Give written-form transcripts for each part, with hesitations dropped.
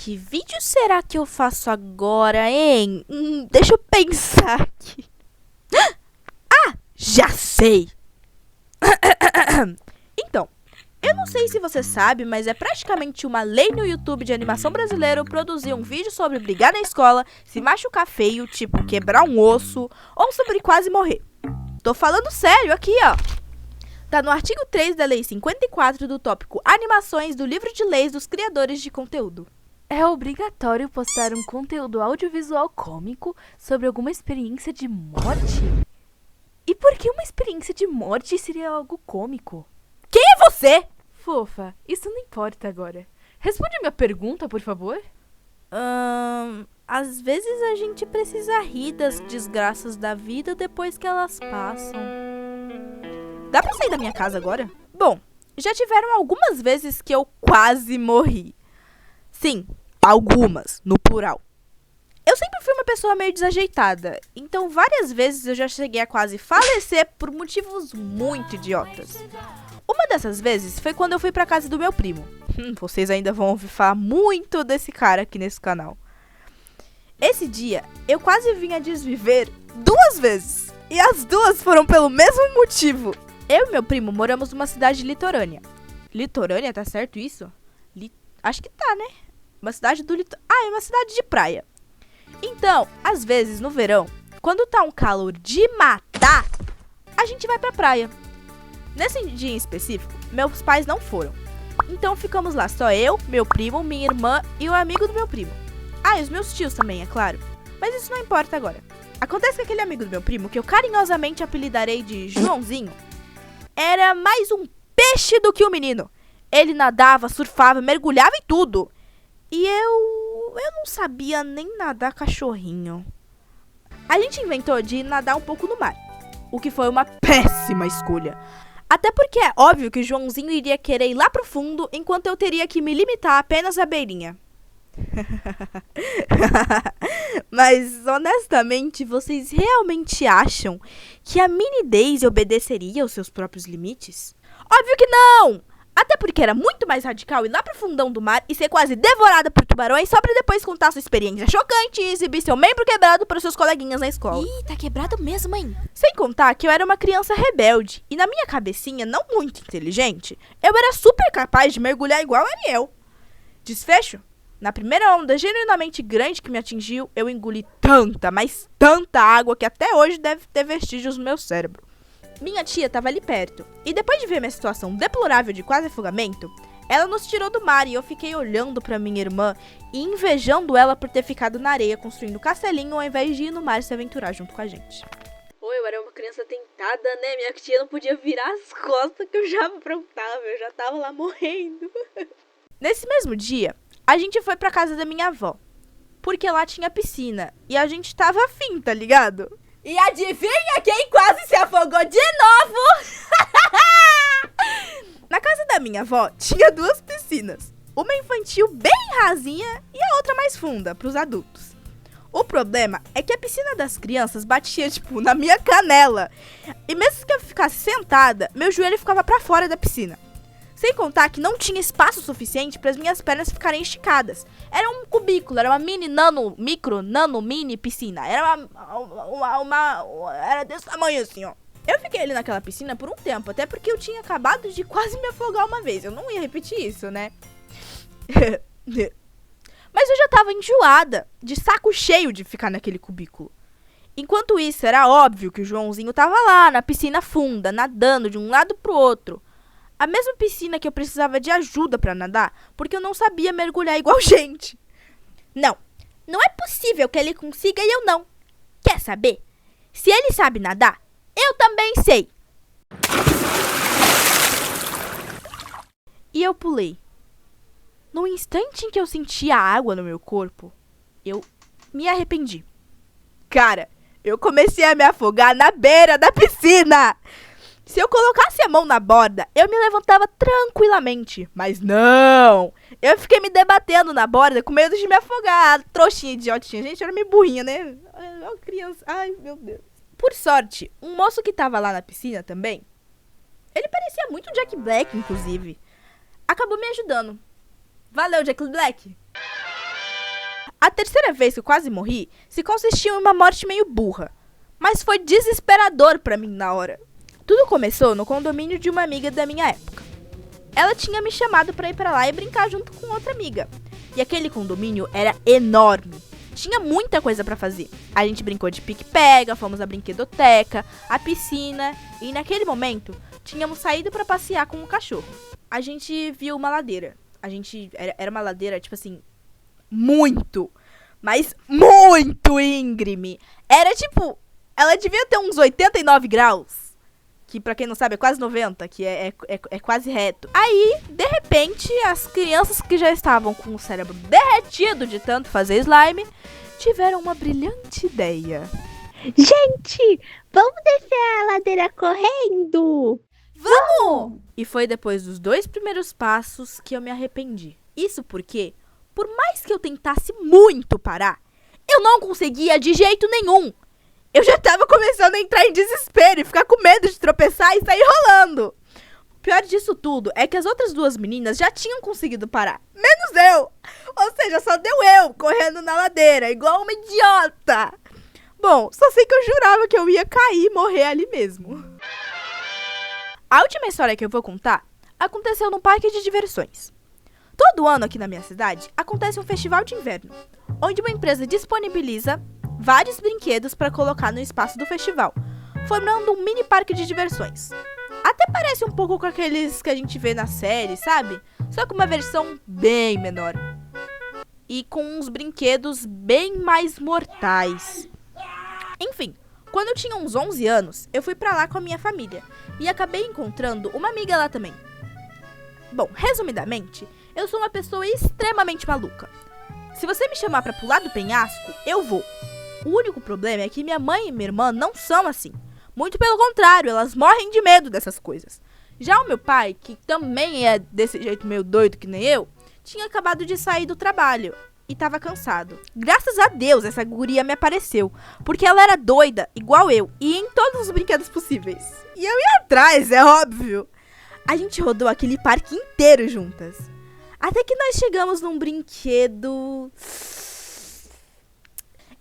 Que vídeo será que eu faço agora, hein? Deixa eu pensar aqui. Ah, já sei! Então, eu não sei se você sabe, mas é praticamente uma lei no YouTube de animação brasileiro produzir um vídeo sobre brigar na escola, se machucar feio, tipo quebrar um osso, ou sobre quase morrer. Tô falando sério aqui, ó. Tá no artigo 3 da Lei 54 do tópico Animações do Livro de Leis dos Criadores de Conteúdo. É obrigatório postar um conteúdo audiovisual cômico sobre alguma experiência de morte? E por que uma experiência de morte seria algo cômico? Quem é você? Fofa, isso não importa agora. Responde a minha pergunta, por favor. Às vezes a gente precisa rir das desgraças da vida depois que elas passam. Dá pra sair da minha casa agora? Bom, já tiveram algumas vezes que eu quase morri. Sim, algumas, no plural. Eu sempre fui uma pessoa meio desajeitada, então várias vezes eu já cheguei a quase falecer por motivos muito idiotas. Uma dessas vezes foi quando eu fui pra casa do meu primo. Vocês ainda vão ouvir falar muito desse cara aqui nesse canal. Esse dia, eu quase vim a desviver 2 vezes. E as 2 foram pelo mesmo motivo. Eu e meu primo moramos numa cidade litorânea. Litorânea, tá certo isso? Acho que tá, né? Uma cidade do litoral. É uma cidade de praia. Então, às vezes, no verão, quando tá um calor de matar, a gente vai pra praia. Nesse dia em específico, meus pais não foram. Então ficamos lá só eu, meu primo, minha irmã e o amigo do meu primo. E os meus tios também, é claro. Mas isso não importa agora. Acontece que aquele amigo do meu primo, que eu carinhosamente apelidarei de Joãozinho, era mais um peixe do que um menino. Ele nadava, surfava, mergulhava em tudo. E eu não sabia nem nadar cachorrinho. A gente inventou de nadar um pouco no mar, o que foi uma péssima escolha. Até porque é óbvio que o Joãozinho iria querer ir lá pro fundo, enquanto eu teria que me limitar apenas à beirinha. Mas, honestamente, vocês realmente acham que a Mini Daisy obedeceria aos seus próprios limites? Óbvio que não! Até porque era muito mais radical ir lá pro fundão do mar e ser quase devorada por tubarões só pra depois contar sua experiência chocante e exibir seu membro quebrado para seus coleguinhas na escola. Ih, tá quebrado mesmo, hein? Sem contar que eu era uma criança rebelde e na minha cabecinha, não muito inteligente, eu era super capaz de mergulhar igual a Ariel. Desfecho? Na primeira onda genuinamente grande que me atingiu, eu engoli tanta, mas tanta água que até hoje deve ter vestígios no meu cérebro. Minha tia estava ali perto, e depois de ver minha situação deplorável de quase afogamento, ela nos tirou do mar e eu fiquei olhando para minha irmã e invejando ela por ter ficado na areia construindo castelinho ao invés de ir no mar se aventurar junto com a gente. Eu era uma criança tentada, né? Minha tia não podia virar as costas que eu já aprontava, eu já tava lá morrendo. Nesse mesmo dia, a gente foi pra casa da minha avó, porque lá tinha piscina e a gente tava afim, tá ligado? E adivinha quem quase se afogou de novo? Na casa da minha avó tinha 2 piscinas. Uma infantil bem rasinha e a outra mais funda, pros adultos. O problema é que a piscina das crianças batia, na minha canela. E mesmo que eu ficasse sentada, meu joelho ficava pra fora da piscina. Sem contar que não tinha espaço suficiente para as minhas pernas ficarem esticadas. Era um cubículo, era uma mini, nano, micro, nano, mini piscina. Era era desse tamanho assim, ó. Eu fiquei ali naquela piscina por um tempo, até porque eu tinha acabado de quase me afogar uma vez. Eu não ia repetir isso, né? Mas eu já tava enjoada, de saco cheio de ficar naquele cubículo. Enquanto isso, era óbvio que o Joãozinho tava lá, na piscina funda, nadando de um lado pro outro. A mesma piscina que eu precisava de ajuda pra nadar, porque eu não sabia mergulhar igual gente. Não é possível que ele consiga e eu não. Quer saber? Se ele sabe nadar, eu também sei. E eu pulei. No instante em que eu senti a água no meu corpo, eu me arrependi. Cara, eu comecei a me afogar na beira da piscina. Se eu colocasse a mão na borda, eu me levantava tranquilamente. Mas não! Eu fiquei me debatendo na borda com medo de me afogar. Trouxinha, idiotinha. Gente, eu era meio burrinha, né? Ó, criança. Ai, meu Deus. Por sorte, um moço que tava lá na piscina também, ele parecia muito Jack Black, inclusive, acabou me ajudando. Valeu, Jack Black! A terceira vez que eu quase morri se consistia em uma morte meio burra, mas foi desesperador pra mim na hora. Tudo começou no condomínio de uma amiga da minha época. Ela tinha me chamado pra ir pra lá e brincar junto com outra amiga. E aquele condomínio era enorme. Tinha muita coisa pra fazer. A gente brincou de pique-pega, fomos à brinquedoteca, à piscina e naquele momento tínhamos saído pra passear com o cachorro. A gente viu uma ladeira. Era uma ladeira, tipo assim, muito, mas muito íngreme. Era tipo, ela devia ter uns 89 graus. Que pra quem não sabe é quase 90, que é quase reto. Aí, de repente, as crianças que já estavam com o cérebro derretido de tanto fazer slime, tiveram uma brilhante ideia. Gente, vamos descer a ladeira correndo? Vamos! E foi depois dos 2 primeiros passos que eu me arrependi. Isso porque, por mais que eu tentasse muito parar, eu não conseguia de jeito nenhum. Eu já tava começando a entrar em desespero e ficar com medo de tropeçar e sair rolando. O pior disso tudo é que as outras 2 meninas já tinham conseguido parar, menos eu. Ou seja, só deu eu correndo na ladeira, igual uma idiota. Bom, só sei que eu jurava que eu ia cair e morrer ali mesmo. A última história que eu vou contar aconteceu num parque de diversões. Todo ano aqui na minha cidade acontece um festival de inverno, onde uma empresa disponibiliza vários brinquedos para colocar no espaço do festival, formando um mini parque de diversões. Até parece um pouco com aqueles que a gente vê na série, sabe? Só com uma versão bem menor. E com uns brinquedos bem mais mortais. Enfim, quando eu tinha uns 11 anos, eu fui pra lá com a minha família e acabei encontrando uma amiga lá também. Bom, resumidamente, eu sou uma pessoa extremamente maluca. Se você me chamar pra pular do penhasco, eu vou. O único problema é que minha mãe e minha irmã não são assim. Muito pelo contrário, elas morrem de medo dessas coisas. Já o meu pai, que também é desse jeito meio doido que nem eu, tinha acabado de sair do trabalho e tava cansado. Graças a Deus essa guria me apareceu, porque ela era doida, igual eu, e ia em todos os brinquedos possíveis. E eu ia atrás, é óbvio. A gente rodou aquele parque inteiro juntas. Até que nós chegamos num brinquedo...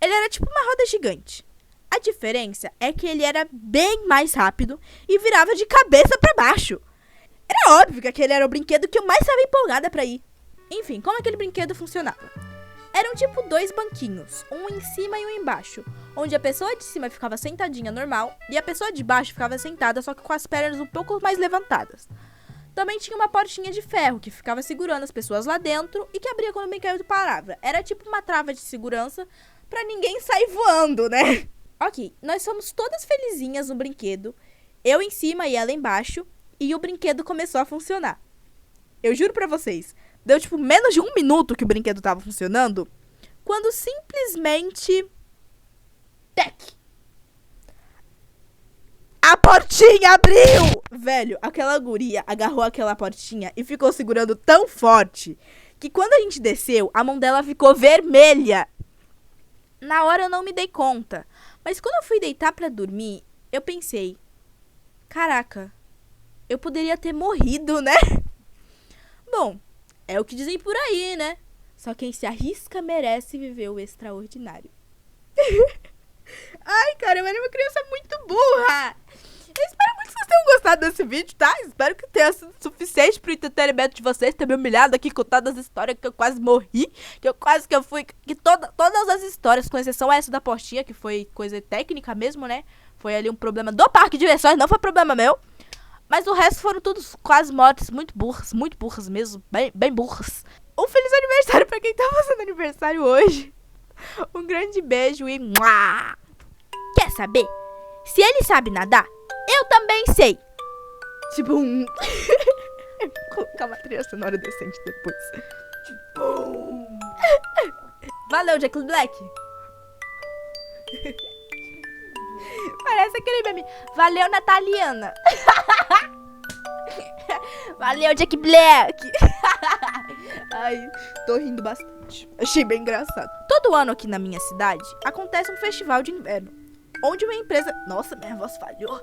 Ele era tipo uma roda gigante. A diferença é que ele era bem mais rápido e virava de cabeça pra baixo. Era óbvio que aquele era o brinquedo que eu mais estava empolgada pra ir. Enfim, como aquele brinquedo funcionava? Eram tipo 2 banquinhos, um em cima e um embaixo, onde a pessoa de cima ficava sentadinha normal e a pessoa de baixo ficava sentada, só que com as pernas um pouco mais levantadas. Também tinha uma portinha de ferro que ficava segurando as pessoas lá dentro e que abria quando o brinquedo parava. Era tipo uma trava de segurança pra ninguém sair voando, né? Ok, nós fomos todas felizinhas no brinquedo, eu em cima e ela embaixo, e o brinquedo começou a funcionar. Eu juro pra vocês, deu tipo menos de 1 minuto que o brinquedo tava funcionando, quando simplesmente... Tec! A portinha abriu! Velho, aquela guria agarrou aquela portinha e ficou segurando tão forte que quando a gente desceu, a mão dela ficou vermelha. Na hora eu não me dei conta, mas quando eu fui deitar pra dormir, eu pensei, caraca, eu poderia ter morrido, né? Bom, é o que dizem por aí, né? Só quem se arrisca merece viver o extraordinário. Ai, cara, eu era uma criança muito burra. Eu espero muito que vocês tenham gostado desse vídeo, tá? Espero que tenha sido suficiente pro entretenimento de vocês, ter me humilhado aqui com todas as histórias que eu quase morri, que eu fui, que todas as histórias, com exceção essa da portinha, que foi coisa técnica mesmo, né? Foi ali um problema do parque de diversões, não foi problema meu. Mas o resto foram todos quase mortes, muito burras mesmo, bem burras. Um feliz aniversário pra quem tá fazendo aniversário hoje. Um grande beijo e... Mua! Quer saber? Se ele sabe nadar, eu também sei. Tipo um... Vou colocar uma trilha sonora decente depois. Tipo... Valeu, Jack Black. Parece aquele meme. Valeu, Nataliana. Valeu, Jack Black. Ai, tô rindo bastante. Achei bem engraçado. Todo ano aqui na minha cidade acontece um festival de inverno, onde uma empresa... Nossa, minha voz falhou.